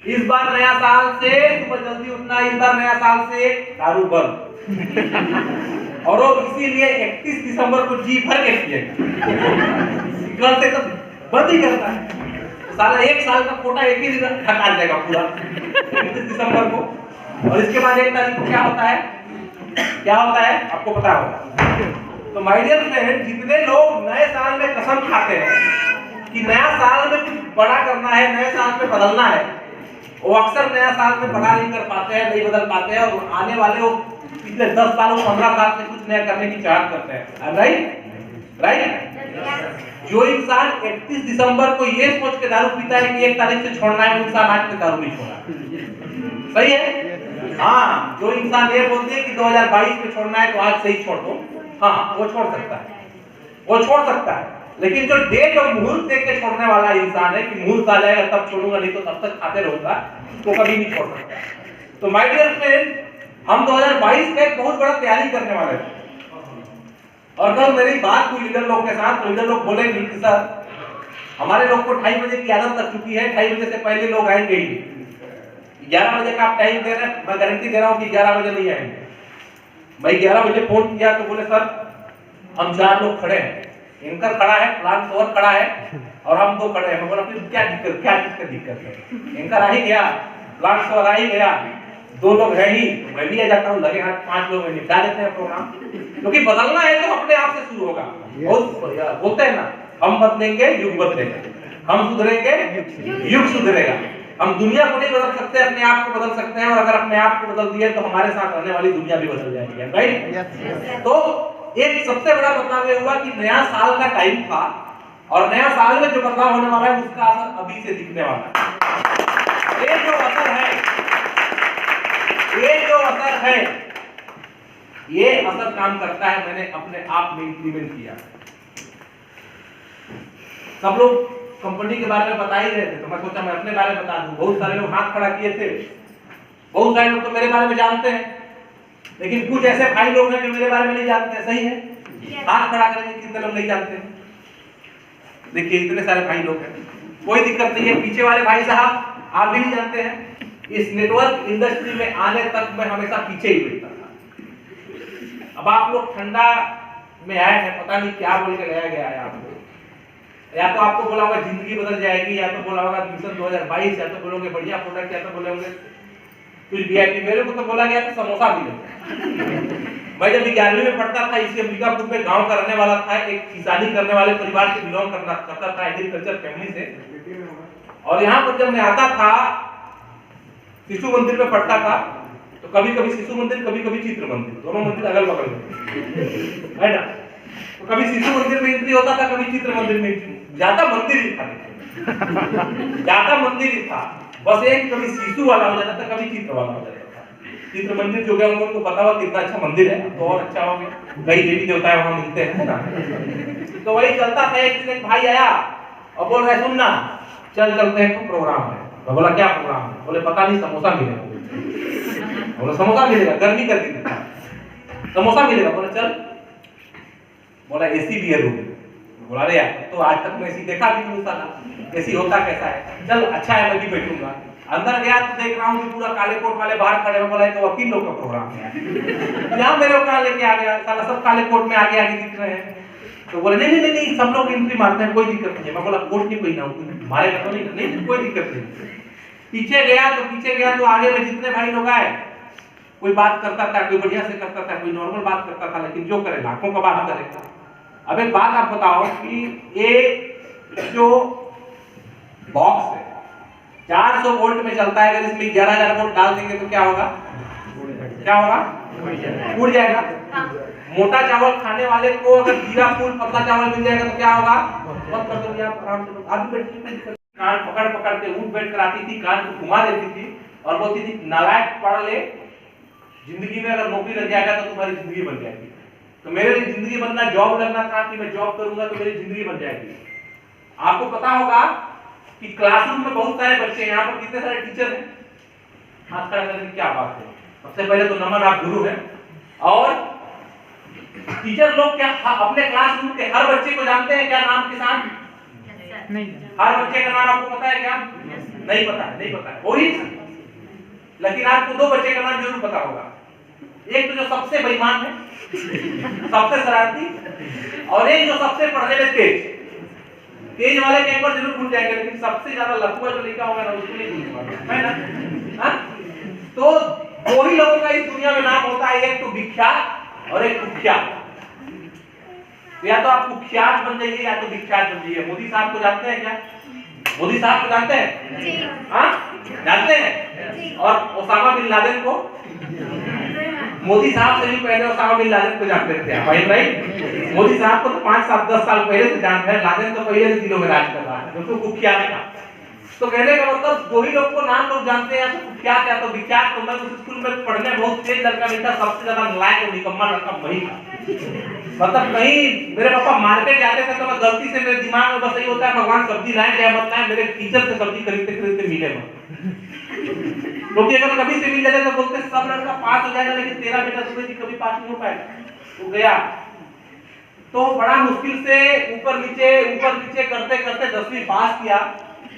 इस बार नया साल से सुबह जल्दी उठना, इस बार नया साल से दारू बंद। और वो इसीलिए 31 दिसंबर को जी भर के पिएगा, से तो बंद ही करता है। साला एक साल का कोटा एक ही दिन हटा जाएगा पूरा 31 दिसंबर को। और इसके बाद 1 तारीख को क्या होता है, क्या होता है आपको पता होगा। तो माय डियर फ्रेंड, जितने लोग नए साल में कसम खाते हैं कि नया साल में कुछ बड़ा करना है, नए साल में बदलना है, वो अक्सर नया साल में बड़ा नहीं कर पाते हैं, नहीं बदल पाते हैं, और आने वाले वो पिछले 10 सालों 15 साल से कुछ नया करने की चाहत करते हैं। राइट। जो इंसान 31 दिसंबर को ये सोच के दारू पीता है कि 1 तारीख से छोड़ना है, वो इंसान आज तक दारू नहीं छोड़ा। सही है। हाँ, जो इंसान ये बोलते हैं कि 2022 में छोड़ना है तो आज से ही छोड़ दो, हाँ वो छोड़ सकता है, वो छोड़ सकता है। लेकिन जो डेट और मुहूर्त देख के छोड़ने वाला इंसान है कि मुहूर्त आ जाएगा तब छोड़ूंगा, नहीं तो तब तक खाते रहूंगा, तो कभी नहीं छोड़ सकता। तो माय डियर फ्रेंड, हम 2022 में एक बहुत बड़ा तैयारी करने वाले थे, और कल मेरी बात हुई लीडर लोग के साथ, तो लीडर लोग बोलेंगे कि सर हमारे लोग को 2:30 बजे की आदत लग चुकी है, 2:30 बजे से पहले लोग आएंगे ही। 11 बजे का आप टाइम दे रहे हैं, मैं गारंटी दे रहा हूँ कि 11 बजे नहीं आएंगे। मैं 11 बजे फोन किया तो बोले सर हम 4 लोग खड़े हैं, इनका खड़ा है, प्लान और खड़ा है, और हम 2 खड़े हैं। मैं बोला फिर क्या दिक्कत, क्या चीज का दिक्कत है? इनका रह ही गया, प्लान और आ ही गया, 2 लोग है ही, मैं भी आ जाता हूँ, लगे हाथ 5 लोग निपटा देते हैं प्रोग्राम। क्योंकि बदलना है तो अपने आप से शुरू होगा। बहुत बोलते हैं ना, हम बदलेंगे युग बदलेगा, हम सुधरेंगे युग सुधरेगा। हम दुनिया को नहीं बदल सकते, अपने आप को बदल सकते हैं, और अगर अपने आप को बदल दिए तो हमारे साथ रहने वाली दुनिया भी बदल जाएगी। राइट। तो एक सबसे बड़ा बदलाव ये हुआ कि नया साल का टाइम था, और नया साल में जो बदलाव होने वाला है उसका असर अभी से दिखने वाला है। ये जो असर है, ये जो असर है, ये असर काम करता है, मैंने अपने आप में इंप्लीमेंट किया। सब लोग कंपनी के बारे में बता ही रहे थे, तो मैं सोचा मैं अपने बारे में बता दूं। बहुत सारे लोग हाथ खड़ा किए थे, बहुत सारे लोग तो मेरे बारे में जानते हैं, लेकिन कुछ ऐसे भाई लोग हैं जो मेरे बारे में नहीं जानते हैं। सही है, हाथ खड़ा करेंगे कितने लोग नहीं जानते हैं? देखिए इतने सारे भाई लोग हैं, कोई दिक्कत नहीं है। पीछे वाले भाई साहब आप भी नहीं जानते हैं, इस नेटवर्क इंडस्ट्री में आने तक मैं हमेशा पीछे ही बैठता था। अब आप लोग ठंडा में आए हैं, पता नहीं क्या बोल के लाया गया है आपको। या तो आपको बोला होगा जिंदगी बदल जाएगी, या तो बोला होगा मिशन 2022, या तो बोलोगे बढ़िया प्रोडक्ट, या तो बोलोगे कुछ VIP। मेरे को तो बोला गया था समोसा मिलेगा। मैं जब 11वीं में पढ़ता था, इसी अंबिकापुर में गांव का रहने वाला था, एक किसानी करने वाले परिवार से बिलोंग करता था, एग्रीकल्चर फैमिली से। और यहाँ पर जब मैं आता था, शिशु मंदिर में पढ़ता था, तो कभी कभी शिशु मंदिर, कभी कभी चित्र मंदिर, दोनों मंदिर अगल बगल में है ना। तो कभी शिशु मंदिर में एंट्री होता था, कभी चित्र मंदिर में, ज्यादा मंदिर ही था, ज्यादा मंदिर ही था, बस एक कभी शिशु वाला हो जाता था, कभी चित्र वाला हो जाता था। चित्र मंदिर जो गया उनको पता हुआ कितना अच्छा मंदिर है, तो और अच्छा हो गया, कई देवी देवता वहां मिलते हैं ना। तो वही चलता था। एक दिन एक भाई आया और बोल रहे सुनना चल चलते हैं, तो प्रोग्राम है। मैं बोला क्या प्रोग्राम है? बोले पता नहीं, समोसा मिलेगा। बोला समोसा मिलेगा, गर्मी कर दी थी, समोसा मिलेगा। बोला चल। बोला AC भी है रूम। बोला अरे यार, तो आज तक मैं AC देखा भी नहीं, साला AC होता कैसा है, चल अच्छा है मैं भी बैठूंगा। अंदर गया तो देख रहा हूँ कि पूरा काले कोट वाले बाहर खड़े हैं। बोला तो वकील लोग का प्रोग्राम है, यहाँ मेरे को कहाँ लेके आ गया, साला सब काले कोट में आगे आगे दिख रहे हैं। तो बोले नहीं नहीं नहीं, सब लोग एंट्री मारते हैं, कोई दिक्कत नहीं है। मैं बोला कोट नहीं कोई ना मारेगा तो नहीं, कोई दिक्कत नहीं। पीछे गया तो आगे में जितने भाई लोग आए, कोई बात करता था, कोई बढ़िया से करता था, कोई नॉर्मल बात करता था, लेकिन जो करे लाखों का बात करेगा। अब एक बात आप बताओ कि ये जो बॉक्स है 400 वोल्ट में चलता है, अगर इसमें 11,000 वोल्ट डाल देंगे तो क्या होगा? क्या होगा? उड़ जाएगा। मोटा चावल खाने वाले को अगर जीरा फूल पतला चावल मिल जाएगा तो क्या होगा? बंद कर दोगे आप आराम से। आप भी बैठिए, कान पकड़ के उठ बैठ कर आती थी, कान को घुमा देती थी और बोलती थी नालायक पढ़ ले, जिंदगी में अगर नौकरी लग जाएगा तो तुम्हारी जिंदगी बन जाएगी। तो मेरे लिए जिंदगी बनना जॉब लगना था कि मैं जॉब करूंगा तो मेरी जिंदगी बन जाएगी। आपको पता होगा कि क्लासरूम में बहुत सारे बच्चे हैं, यहाँ पर कितने सारे टीचर हैं? हाथ खड़ा करने की क्या बात है? सबसे पहले तो नमन, आप गुरु हैं। और टीचर लोग क्या अपने क्लासरूम के हर बच्चे को जानते हैं क्या नाम के साथ? नहीं। हर बच्चे का नाम आपको पता है क्या? नहीं पता है, नहीं पता है, हो ही नहीं सकता। लेकिन आपको दो बच्चे का नाम जरूर पता होगा, एक तो जो सबसे बेईमान है, सबसे शरारती, और एक जो सबसे पढ़ने में तेज। तेज वाले के एक बार जरूर भूल जाएंगे, लेकिन सबसे ज्यादा लफुआ जो लिखा होगा ना उसको नहीं भूल पाएंगे, है ना? हाँ? तो दो ही लोगों का इस दुनिया में नाम होता है, एक तो विख्यात और एक कुख्यात। या तो आप कुख्यात बन जाइए या तो विख्यात बन जाइए। मोदी साहब को जानते हैं क्या? मोदी साहब को जानते हैं? जी। हाँ, जानते हैं? जी। और ओसामा बिन लादेन को? मोदी साहब से भी पहले ओसामा बिन लादेन को जानते थे भाई, राइट? मोदी साहब को तो 5, 7, 10 साल पहले से जानते हैं, लादेन तो पहले से दिलों में राज कर रहा है, उसको कुख्यात था। तो कहने का मतलब दो ही लोग को नाम लोग जानते हैं, या तो कुख्यात या तो विख्यात। तो मैं उस स्कूल में पढ़ने बहुत तेज लड़का नहीं था, सबसे ज्यादा नालायक और निकम्मा लड़का वही था। मतलब कहीं मेरे पापा मार्केट जाते थे तो मैं गलती से, मेरे दिमाग में बस यही होता है भगवान सब्जी लाए क्या मत लाए, मेरे टीचर से सब्जी खरीदते खरीदते मिले मत। क्योंकि अगर कभी से मिल जाते तो बोलते सब लड़का पास हो जाएगा, लेकिन तेरा बेटा सुबह जी कभी पास नहीं हो पाएगा। वो गया तो बड़ा मुश्किल से ऊपर नीचे करते करते 10वीं पास किया।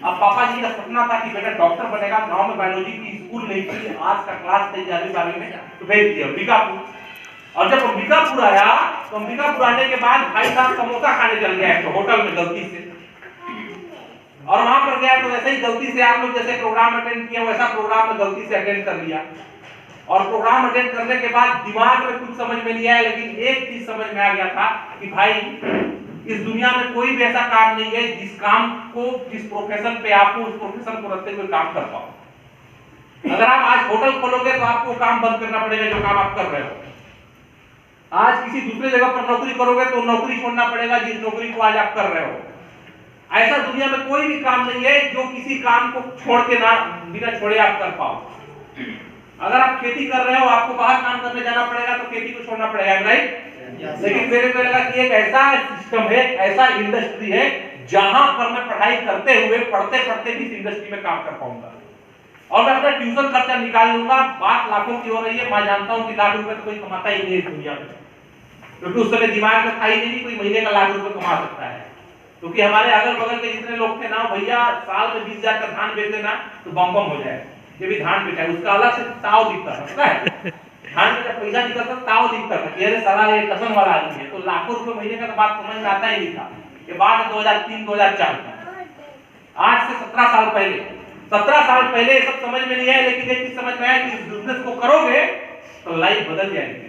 अब पापा जी का सपना था कि बेटा डॉक्टर बनेगा, गांव में बायोलॉजी की स्कूल नहीं थी, आज का क्लास थी 11वीं 12वीं में, तो भेज दिया अंबिकापुर। और जब अंबिकापुर आया तो अंबिकापुर आने के बाद भाई साहब समोसा खाने चल गया तो होटल में गलती से, और वहां पर गया तो ऐसे ही गलती से आप लोग जैसे प्रोग्राम अटेंड किया वैसा प्रोग्राम में गलती से अटेंड कर लिया। और प्रोग्राम अटेंड करने के बाद दिमाग में कुछ समझ में नहीं आया, लेकिन एक चीज समझ में आ गया था कि भाई इस दुनिया में कोई भी ऐसा काम नहीं है जिस काम को, जिस प्रोफेशन पे आपको उस प्रोफेशन को रखते हुए काम कर पाओ। अगर आप आज होटल खोलोगे तो आपको काम बंद करना पड़ेगा जो काम आप कर रहे हो। आज किसी दूसरे जगह पर नौकरी करोगे तो नौकरी छोड़ना पड़ेगा जिस नौकरी को आज आप कर रहे हो। ऐसा दुनिया में कोई भी काम नहीं है जो किसी काम को छोड़ के ना, बिना छोड़े आप कर पाओ। अगर आप खेती कर रहे हो, आपको बाहर काम करने जाना पड़ेगा तो खेती को छोड़ना पड़ेगा, राइट? लेकिन मेरे को लगा कि एक ऐसा सिस्टम है, ऐसा इंडस्ट्री है जहां पर मैं पढ़ाई करते हुए पढ़ते पढ़ते भी इस इंडस्ट्री में काम कर पाऊंगा और मैं अपना ट्यूशन खर्चा निकाल लूंगा। बात लाखों की हो रही है, मैं जानता हूं कि लाख रुपए तो कोई कमाता ही नहीं इस दुनिया में, क्योंकि उस समय दिमाग में था ही नहीं कोई महीने का लाख रुपए कमा सकता है। क्योंकि हमारे अगल बगल के जितने लोग थे ना, भैया साल में 20,000 का धान बेच देना तो बम बम हो जाए। ये भी धान बेचा है, उसका अलग से ताव दिखता था, पता है? धान में जब पैसा निकलता ताव दिखता था कि अरे साला ये कसम वाला आदमी है। तो लाखों रुपए महीने का तो बात समझ में आता ही नहीं था। ये बात 2003-2004 का, आज से 17 साल पहले। 17 साल पहले ये सब समझ में नहीं आया, लेकिन एक चीज समझ में आया कि इस बिजनेस को करोगे तो लाइफ बदल जाएगी।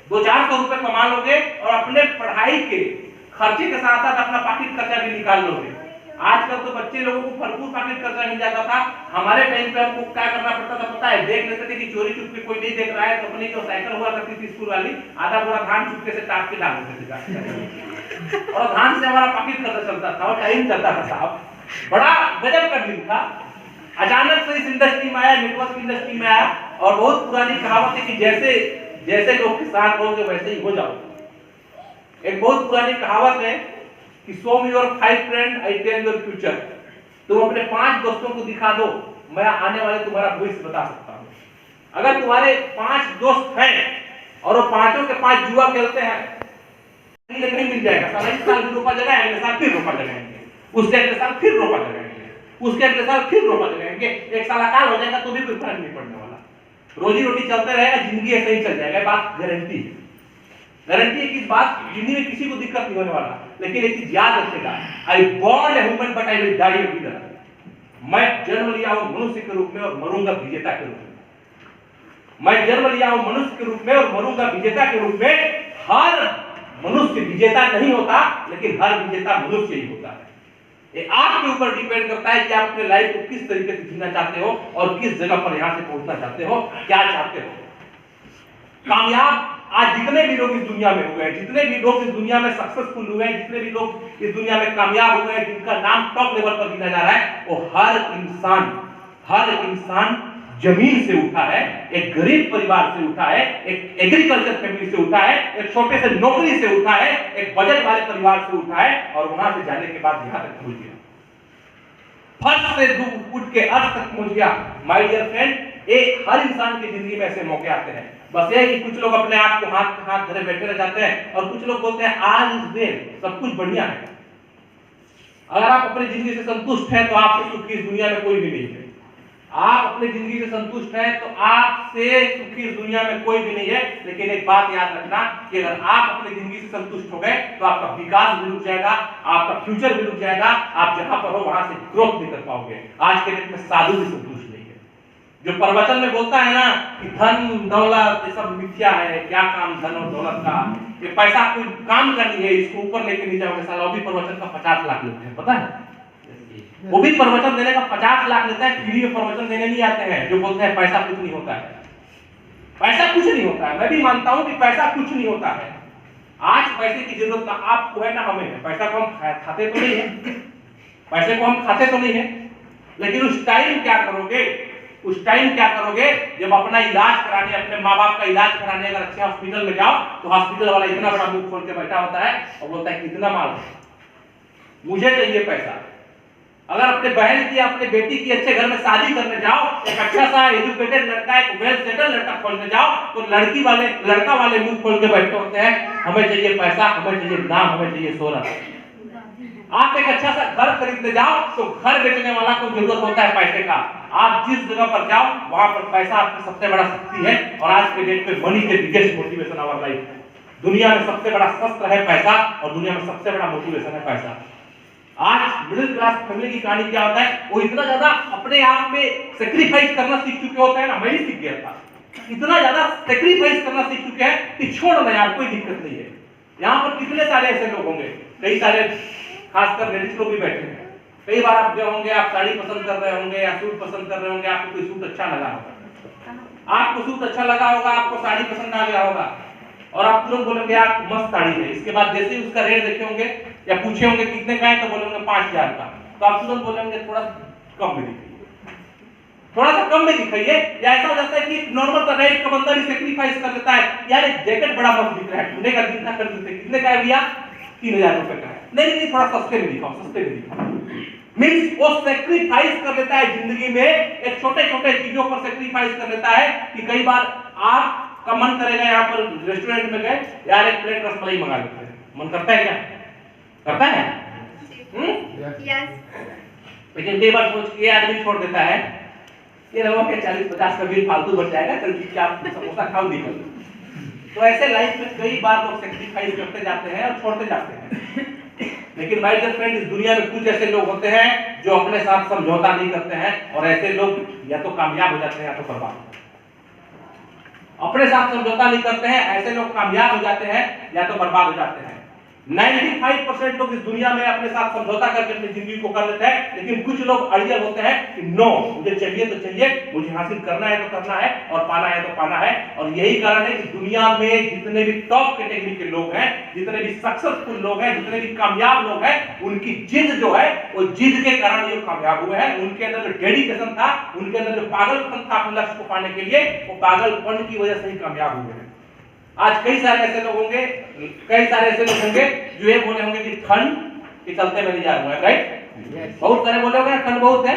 200-400 रुपए कमा लोगे और अपने पढ़ाई के खर्चे के साथ साथ अपना पॉकेट खर्चा भी निकाल लोगे। आजकल तो बच्चे लोगों को भरपूर पॉकेट खर्चा मिल जाता था। हमारे टाइम पे हमको क्या करना पड़ता था पता है? देख लेते थे कि चोरी चुप के कोई नहीं देख रहा है तो अपनी जो साइकिल हुआ करती थी स्कूल वाली, आधा पूरा धान चुपके से टाप के डाल देते थे और धान से हमारा पॉकेट खर्चा चलता था और टाइम चलता था साहब। बड़ा गजब का दिन था। अचानक से इस इंडस्ट्री में आया, नेटवर्क इंडस्ट्री में आया, और बहुत पुरानी कहावत है कि जैसे जैसे लोग किसान होंगे वैसे ही हो जाओ। एक बहुत पुरानी कहावत है कि show me your 5 friend I tell your future. तुम अपने 5 दोस्तों को दिखा दो, मैं आने वाले तुम्हारा भविष्य बता सकता हूँ। अगर तुम्हारे 5 दोस्त हैं और वो पांचों के 5 जुआ खेलते हैं, नहीं मिल जाएगा। साला इस साल भी रोपा जगह, अगले साल फिर रोपा जगाएंगे, उसके अगले साल फिर रोपा जगाएंगे, उसके अगले साल फिर रोपा जगाएंगे। एक साल अकाल हो जाएगा तो भी कोई फर्क नहीं पड़ने वाला। रोजी रोटी चलते रहेगा, जिंदगी ऐसे ही चल जाएगा। बात गारंटी है, गारंटी है कि इस बात जिंदगी में किसी को दिक्कत नहीं होने वाला। लेकिन एक चीज याद रखेगा, I born a human but I will die a winner. मैं जन्म लिया हूं मनुष्य के रूप में और मरूंगा विजेता के रूप में। मैं जन्म लिया हूं मनुष्य के रूप में और मरूंगा विजेता के रूप में। हर मनुष्य विजेता नहीं होता, लेकिन हर विजेता मनुष्य ही होता है। ये आपके ऊपर डिपेंड करता है कि आप अपने लाइफ को किस तरीके से जीना चाहते हो और किस जगह पर यहां से पहुंचना चाहते हो, क्या चाहते हो। कामयाब आज जितने भी लोग इस दुनिया में हुए हैं, जितने भी लोग इस दुनिया में सक्सेसफुल हुए हैं, जितने भी लोग इस दुनिया में कामयाब हुए हैं, जिनका नाम टॉप लेवल पर गिना जा रहा है, वो हर इंसान जमीन से उठा है, एक गरीब परिवार से उठा है, एक एग्रीकल्चर फैमिली से उठा है, एक छोटे से नौकरी से उठा है, एक बजट वाले परिवार से उठा है, और वहां से जाने के बाद यहां तक पहुंच गया। फर्स्ट से उठ के अर्थ तक पहुंच गया। माय डियर फ्रेंड, हर इंसान की जिंदगी में ऐसे मौके आते हैं। बस ये कि कुछ लोग अपने आप को हाथ धरे बैठे रह जाते हैं और कुछ लोग बोलते हैं ऑल इज वेल, सब कुछ बढ़िया है। अगर आप अपनी जिंदगी से संतुष्ट हैं तो आपसे सुख की इस दुनिया में कोई भी नहीं है। आप अपनी जिंदगी से संतुष्ट हैं तो आपसे सुखी इस दुनिया में कोई भी नहीं है। लेकिन एक बात याद रखना कि अगर आप अपनी जिंदगी से संतुष्ट हो गए तो आपका विकास भी रुक जाएगा, आपका फ्यूचर भी रुक जाएगा, आप जहां पर हो वहां से ग्रोथ नहीं कर पाओगे। आज के डेट में साधु भी संतुष्ट नहीं है। जो प्रवचन में बोलता है ना कि धन दौलत ये सब मिथ्या है, क्या काम धन और दौलत का, ये पैसा कोई काम का नहीं है, इसको ऊपर लेके नहीं जाओगे साला, वो भी प्रवचन का 50 लाख लेते हैं, पता है? वो भी प्रवचन देने का 50 लाख लेता है, फ्री में प्रवचन देने नहीं आते हैं। जो बोलते हैं पैसा कुछ नहीं होता है, पैसा कुछ नहीं होता है। मैं भी मानता हूं कि पैसा कुछ नहीं होता है। आज पैसे की जरूरत ना आपको है ना हमें है। पैसा को हम खाते तो नहीं है, पैसे को हम खाते तो नहीं है, लेकिन उस टाइम क्या करोगे, उस टाइम क्या करोगे जब अपना इलाज कराने, अपने माँ बाप का इलाज कराने अगर अच्छे हॉस्पिटल में जाओ तो हॉस्पिटल वाला इतना बड़ा मुंह खोल के बैठा होता है और बोलता है कितना माल, मुझे चाहिए पैसा। अगर अपने बहन की अपने बेटी की अच्छे घर में शादी करने जाओ, एक अच्छा सा एजुकेटेड लड़का, एक वेल सेटल लड़का खोजने जाओ तो लड़का वाले मुंह खोल के बैठे होते हैं, हमें चाहिए पैसा, हमें चाहिए नाम, हमें चाहिए शोहरत। आप एक अच्छा सा घर खरीदने जाओ तो घर बेचने वाला को जरूरत होता है पैसे का। आप जिस जगह पर जाओ वहां पर पैसा आपका सबसे बड़ा शक्ति है। और आज के डेट में मनी के बिगेस्ट मोटिवेशन आवर लाइफ है। दुनिया में सबसे बड़ा शस्त्र है पैसा और दुनिया में सबसे बड़ा मोटिवेशन है पैसा। आज मिडिल क्लास फैमिली की कहानी क्या होता है, वो इतना ज्यादा अपने आप में सेक्रीफाइस करना सीख चुके होते हैं ना, मैं भी सीख गया था, इतना ज्यादा सेक्रीफाइस करना सीख चुके हैं कि छोड़ ना यार, कोई दिक्कत नहीं है। यहाँ पर कितने सारे ऐसे लोग होंगे, कई सारे खासकर लेडीज लोग भी बैठे हैं। कई बार आप जो होंगे, आप साड़ी पसंद कर रहे होंगे या सूट पसंद कर रहे होंगे, आपको कोई सूट अच्छा लगा होगा, आपको सूट अच्छा लगा होगा, आपको साड़ी पसंद आ गया होगा और आप तुरंत बोलेंगे यार मस्त साड़ी है। इसके बाद जैसे ही उसका रेट देखे होंगे या पूछे होंगे कितने का है तो बोलेंगे 5000 का, तो आप तुरंत बोलेंगे थोड़ा कम में दिखाइए, थोड़ा सा कम में दिखाइए। या ऐसा हो जाता है कि नॉर्मल का रेट का बंदा भी सेक्रीफाइस कर लेता है, यार एक जैकेट बड़ा मस्त दिख रहा है, टुडे का कितना कर देते, कितने का है भैया, 3000 रुपए का है, नहीं थोड़ा सस्ते में दिखाओ, सस्ते में दिखाओ। मींस वो सेक्रीफाइस कर लेता है जिंदगी में, एक छोटे छोटे चीजों पर सेक्रीफाइस कर लेता है कि कई बार आपका मन करेगा यहाँ पर रेस्टोरेंट में गए, यार एक प्लेट रसमलाई मंगा लेते हैं, मन करता है क्या, करता है? लेकिन कई बार सोच के आदमी छोड़ देता है, ये रहो के 40-50 का बिल फालतू बच जाएगा, चल क्या समोसा खाओ निकल। तो ऐसे लाइफ में कई बार लोग सेक्रीफाइस करते जाते हैं और छोड़ते जाते हैं। लेकिन माय डियर फ्रेंड, इस दुनिया में कुछ ऐसे लोग होते हैं जो अपने साथ समझौता नहीं करते हैं और ऐसे लोग या तो कामयाब हो जाते हैं या तो बर्बाद। अपने साथ समझौता नहीं करते हैं, ऐसे लोग कामयाब हो जाते हैं या तो बर्बाद हो जाते हैं। 95% लोग इस दुनिया में अपने साथ समझौता करके अपनी जिंदगी को कर लेते हैं, लेकिन कुछ लोग अड़ियल होते हैं कि नो, मुझे चाहिए तो चाहिए, मुझे हासिल करना है तो करना है और पाना है तो पाना है। और यही कारण है कि दुनिया में जितने भी टॉप कैटेगरी के लोग हैं, जितने भी सक्सेसफुल लोग हैं, जितने भी कामयाब लोग हैं, उनकी जिद जो है वो जिद के कारण ये कामयाब हुए हैं। उनके अंदर जो डेडिकेशन था, उनके अंदर जो पागलपन था अपने लक्ष्य को पाने के लिए, वो पागलपन की वजह से ही कामयाब हुए हैं। आज कई सारे ऐसे लोग होंगे, कई सारे ऐसे लोग होंगे जो ये बोले होंगे कि ठंड के चलते मैं नहीं जा रहा हूँ, राइट? बहुत सारे बोले होंगे ठंड बहुत है,